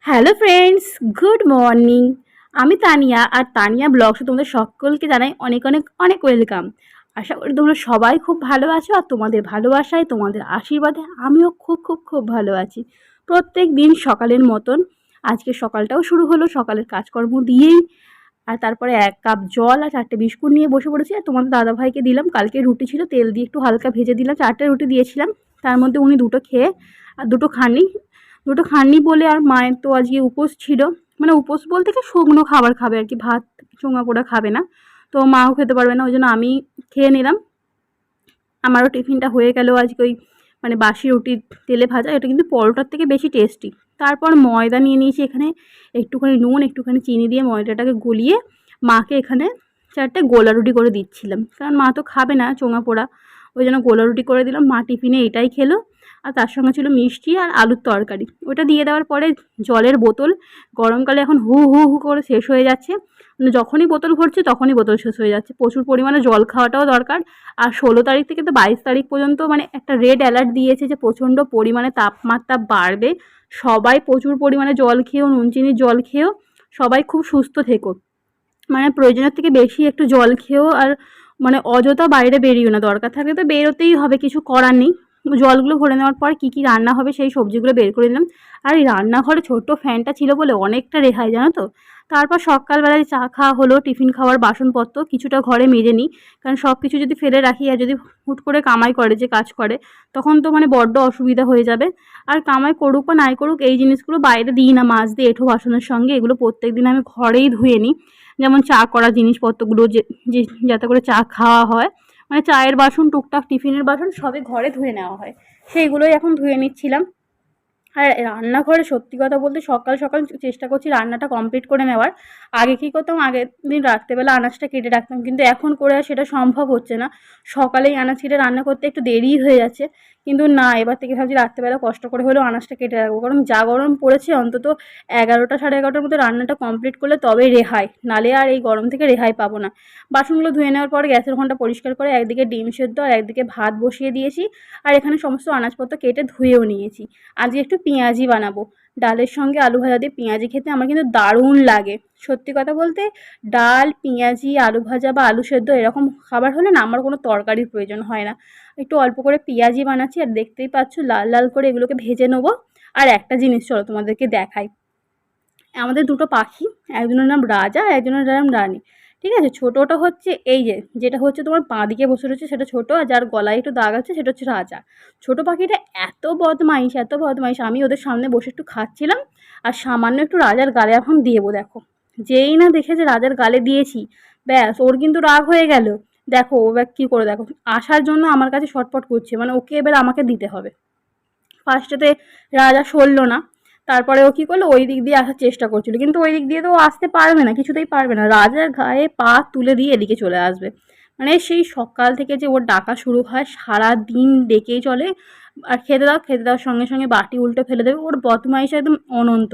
Hello friends, good morning. আমি তানিয়া, আর তানিয়া ব্লগসে তোমাদের সকলকে জানাই অনেক অনেক অনেক ওয়েলকাম। আশা করি তোমরা সবাই খুব ভালো আছো, আর তোমাদের ভালোবাসায়, তোমাদের আশীর্বাদে আমিও খুব খুব খুব ভালো আছি। প্রত্যেক দিন সকালের মতন আজকে সকালটাও শুরু হলো সকালের কাজকর্ম দিয়েই। আর তারপরে 1 কাপ জল আর 4টে বিস্কুট নিয়ে বসে পড়েছি। আর তোমাদের দাদাভাইকে দিলাম, কালকে রুটি ছিল, তেল দিয়ে একটু হালকা ভেজে দিলাম, 4টে রুটি দিয়েছিলাম। তার মধ্যে উনি 2টো খেয়ে আর 2টো খাননি। 2টো খাননি বলে, আর মায়ের তো আজকে উপোস ছিল, মানে উপোস বলতে কি শুকনো খাবার খাবে আর কি, ভাত চোঙা পোড়া খাবে না। তো মাও খেতে পারবে না, ওই জন্য আমি খেয়ে নিলাম। আমারও টিফিনটা হয়ে গেল আজকে ওই মানে বাসি রুটি তেলে ভাজা, এটা কিন্তু পরোটার থেকে বেশি টেস্টি। তারপর ময়দা নিয়ে নিয়েছি এখানে, একটুখানি নুন একটুখানি চিনি দিয়ে ময়দাটাকে গলিয়ে মাকে এখানে 4টে গোলা রুটি করে দিচ্ছিলাম, কারণ মা তো খাবে না চোঙা পোড়া, ওই জন্য গোলা রুটি করে দিলাম। মা টিফিনে এটাই খেলো। আর তার সঙ্গে ছিল মিষ্টি আর আলুর তরকারি। ওটা দিয়ে দেওয়ার পরে জলের বোতল, গরমকালে এখন হু হু হু করে শেষ হয়ে যাচ্ছে, মানে যখনই বোতল ভরছে তখনই বোতল শেষ হয়ে যাচ্ছে। প্রচুর পরিমাণে জল খাওয়াটাও দরকার। আর 16 তারিখ থেকে তো 22 তারিখ পর্যন্ত মানে একটা রেড অ্যালার্ট দিয়েছে যে প্রচণ্ড পরিমাণে তাপমাত্রা বাড়বে। সবাই প্রচুর পরিমাণে জল খেয়েও, নুন চিনির জল খেয়েও সবাই খুব সুস্থ থেকো। মানে প্রয়োজনের থেকে বেশি একটু জল খেয়েও, আর মানে অযথা বাইরে বেরিও না, দরকার থাকলে তো বেরোতেই হবে, কিছু করার নেই। জলগুলো ভরে নেওয়ার পর কী কী রান্না হবে সেই সবজিগুলো বের করে দিলাম। আর এই রান্নাঘরে ছোট্ট ফ্যানটা ছিল বলে অনেকটা রেহাই, জানো তো। তারপর সকালবেলায় চা খাওয়া হলো, টিফিন খাওয়ার বাসনপত্র কিছুটা ঘরে মেজে নিই, কারণ সব কিছু যদি ফেলে রাখি আর যদি হুট করে কামাই করে যে কাজ করে, তখন তো মানে বড্ড অসুবিধা হয়ে যাবে। আর কামাই করুক বা নাই করুক, এই জিনিসগুলো বাইরে দিই না, মাছ দিয়ে এঁঠো বাসনের সঙ্গে, এগুলো প্রত্যেক দিন আমি ঘরেই ধুয়ে নিই। যেমন চা করা জিনিসপত্রগুলো যে যাতে করে চা খাওয়া হয়, মানে চায়ের বাসন, টুকটাক টিফিনের বাসন সবই ঘরে ধুয়ে নেওয়া হয়, সেইগুলোই এখন ধুয়ে নিচ্ছিলাম। আর রান্নাঘরে সত্যি কথা বলতে সকাল সকাল চেষ্টা করছি রান্নাটা কমপ্লিট করে নেওয়ার। আগে কী করতাম, আগের দিন রাত্রেবেলা আনাজটা কেটে রাখতাম, কিন্তু এখন করে আর সেটা সম্ভব হচ্ছে না। সকালেই আনাজ কেটে রান্না করতে একটু দেরিই হয়ে যাচ্ছে, কিন্তু না, এবার থেকে ভাবছি রাত্রেবেলা কষ্ট করে হলেও আনাজটা কেটে রাখবো, কারণ যা গরম পড়েছে অন্তত 11টা সাড়ে 11টার মধ্যে রান্নাটা কমপ্লিট করলে তবেই রেহাই, নালে আর এই গরম থেকে রেহাই পাবো না। বাসনগুলো ধুয়ে নেওয়ার পরে গ্যাসের ঘন্টা পরিষ্কার করে একদিকে ডিম সেদ্ধ আর একদিকে ভাত বসিয়ে দিয়েছি। আর এখানে সমস্ত আনাজপত্র কেটে ধুয়েও নিয়েছি। আজকে একটু পেঁয়াজি বানাবো, ডালের সঙ্গে আলু ভাজা দিয়ে পেঁয়াজি খেতে আমার কিন্তু দারুণ লাগে। সত্যি কথা বলতে ডাল, পেঁয়াজি, আলু ভাজা বা আলু সেদ্ধ এরকম খাবার হলে না আমার কোনো তরকারির প্রয়োজন হয় না। একটু অল্প করে পেঁয়াজি বানাচ্ছি, আর দেখতেই পাচ্ছ লাল লাল করে এগুলোকে ভেজে নেবো। আর একটা জিনিস চলো তোমাদেরকে দেখাই, আমাদের 2টো পাখি, একজনের নাম রাজা আর একজনের নাম রানী। ঠিক আছে, ছোটোটা হচ্ছে এই যেটা হচ্ছে তোমার বাঁ দিকে বসে রয়েছে সেটা ছোটো, আর যার গলায় একটু দাগ আছে সেটা হচ্ছে রাজা। ছোটো পাখিটা এত বদমাইশ এত বদমাইশ, আমি ওদের সামনে বসে একটু খাচ্ছিলাম আর সামান্য একটু রাজার গালে এখন দেবো, দেখো যেই না দেখেছে রাজার গালে দিয়েছি, ব্যাস ওর কিন্তু রাগ হয়ে গেল। দেখো ও এবার কী করে, দেখো আসার জন্য আমার কাছে ছটফট করছে, মানে ওকে এবার আমাকে দিতে হবে। ফার্স্টেতে রাজা সরল না, তারপরে ও কী করলো, ওই দিক দিয়ে আসার চেষ্টা করছিল, কিন্তু ওই দিক দিয়ে তো ও আসতে পারবে না, কিছুতেই পারবে না, রাজার গায়ে পা তুলে দিয়ে এদিকে চলে আসবে। মানে সেই সকাল থেকে যে ওর ডাকা শুরু হয়, সারা দিন ডেকেই চলে। আর খেতে দাও, খেতে দেওয়ার সঙ্গে সঙ্গে বাটি উল্টে ফেলে দেবে, ওর বদমাইশ একদম অনন্ত।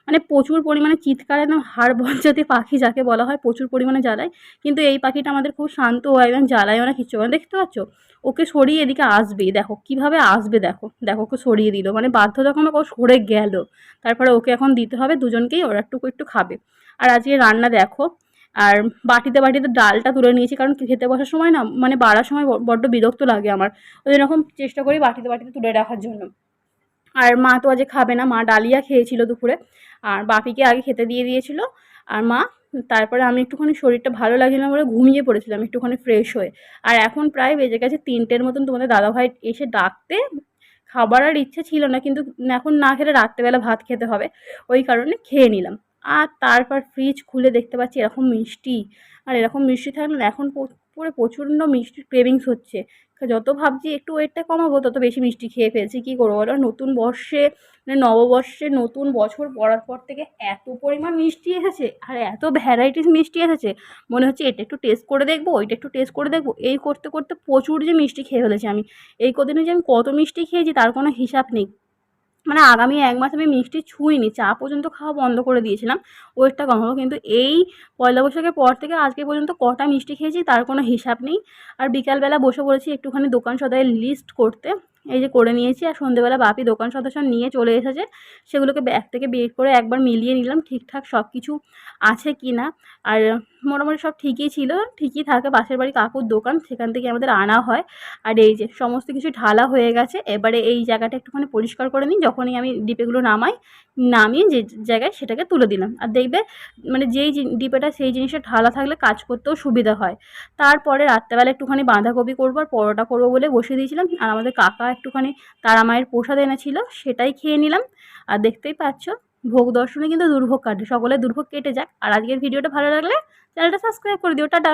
মানে প্রচুর পরিমাণে চিৎকার, একদম হাড় বজ্জাতি পাখি যাকে বলা হয়, প্রচুর পরিমাণে জ্বালায়। কিন্তু এই পাখিটা আমাদের খুব শান্ত, ও একদম জ্বালায়ও না, কিচ্ছু না। দেখতে পাচ্ছ ওকে সরিয়ে এদিকে আসবেই, দেখো কিভাবে আসবে, দেখো দেখো ওকে সরিয়ে দিল, মানে বাধ্যতামূলক ও সরে গেল। তারপরে ওকে এখন দিতে হবে, দুজনকেই ওরা একটু একটু খাবে। আর আজকে রান্না দেখো, আর বাটিতে বাটিতে ডালটা তুলে নিয়েছি, কারণ খেতে বসার সময় না মানে বাড়ার সময় বড্ড বিরক্ত লাগে আমার, ওই এরকম চেষ্টা করি বাটিতে বাটিতে তুলে রাখার জন্য। আর মা তো আজকে খাবে না, মা ডালিয়া খেয়েছিল দুপুরে, আর বাপিকে আগে খেতে দিয়ে দিয়েছিল। আর মা, তারপরে আমি একটুখানি শরীরটা ভালো লাগছিল না বলে ঘুমিয়ে পড়েছিলাম একটুখানি ফ্রেশ হয়ে। আর এখন প্রায় বেজে গেছে 3টের মতন, তোমাদের দাদাভাই এসে ডাকতে, খাবার আর ইচ্ছে ছিল না, কিন্তু এখন না খেলে রাত্রেবেলা ভাত খেতে হবে, ওই কারণে খেয়ে নিলাম। আর তারপর ফ্রিজ খুলে দেখতে পাচ্ছি এরকম মিষ্টি, আর এরকম মিষ্টি থাকলে না এখন পুরো প্রচণ্ড মিষ্টির ক্রেভিংস হচ্ছে। যত ভাবছি একটু ওয়েটটা কমাবো, তত বেশি মিষ্টি খেয়ে ফেলছি, কী করবো বলো। নতুন বর্ষে মানে নববর্ষে নতুন বছর পড়ার পর থেকে এত পরিমাণ মিষ্টি এসেছে, আর এত ভ্যারাইটিস মিষ্টি এসেছে, মনে হচ্ছে এটা একটু টেস্ট করে দেখবো, ওইটা একটু টেস্ট করে দেখবো, এই করতে করতে প্রচুর যে মিষ্টি খেয়ে ফেলেছি আমি। এই কদিনে যে আমি কত মিষ্টি খেয়েছি তার কোনো হিসাব নেই। মানে আগামী 1 মাস আমি মিষ্টি ছুঁইনি, চা পর্যন্ত খাওয়া বন্ধ করে দিয়েছিলাম ওয়েটটা কমাবো, কিন্তু এই পয়লা বৈশাখের পর থেকে আজকে পর্যন্ত কটা মিষ্টি খেয়েছি তার কোনো হিসাব নেই। আর বিকালবেলা বসে পড়েছি একটুখানি দোকান সদাইয়ের লিস্ট করতে। এই যে করে নিয়েছি। আর সন্ধেবেলা বাপি দোকান সদাসন নিয়ে চলে এসেছে, সেগুলোকে ব্যাগ থেকে বের করে একবার মিলিয়ে নিলাম ঠিকঠাক সব কিছু আছে কি না। আর মোটামুটি সব ঠিকই ছিল, ঠিকই থাকে। পাশের বাড়ি কাকুর দোকান, সেখান থেকে আমাদের আনা হয়। আর এই যে সমস্ত কিছু ঢালা হয়ে গেছে, এবারে এই জায়গাটা একটুখানি পরিষ্কার করে নিই। যখনই আমি ডিপেগুলো নামিয়ে যে জায়গায় সেটাকে তুলে দিলাম। আর দেখবে মানে যেই ডিপেটা সেই জিনিসটা ঢালা থাকলে কাজ করতেও সুবিধা হয়। তারপরে রাত্রেবেলা একটুখানি বাঁধাকপি করবো আর পরোটা করবো বলে বসিয়ে দিয়েছিলাম। আর আমাদের কাকা একটুখানি তারা মায়ের প্রসাদ এনেছিল, সেটাই খেয়ে নিলাম। আর দেখতেই পাচ্ছ ভোগ দর্শনে কিন্তু দুর্ভোগ কাটে, সকলের দুর্ভোগ কেটে যাক। আর আজকের ভিডিওটা ভালো লাগলে চ্যানেলটা সাবস্ক্রাইব করে দিও। টাটা।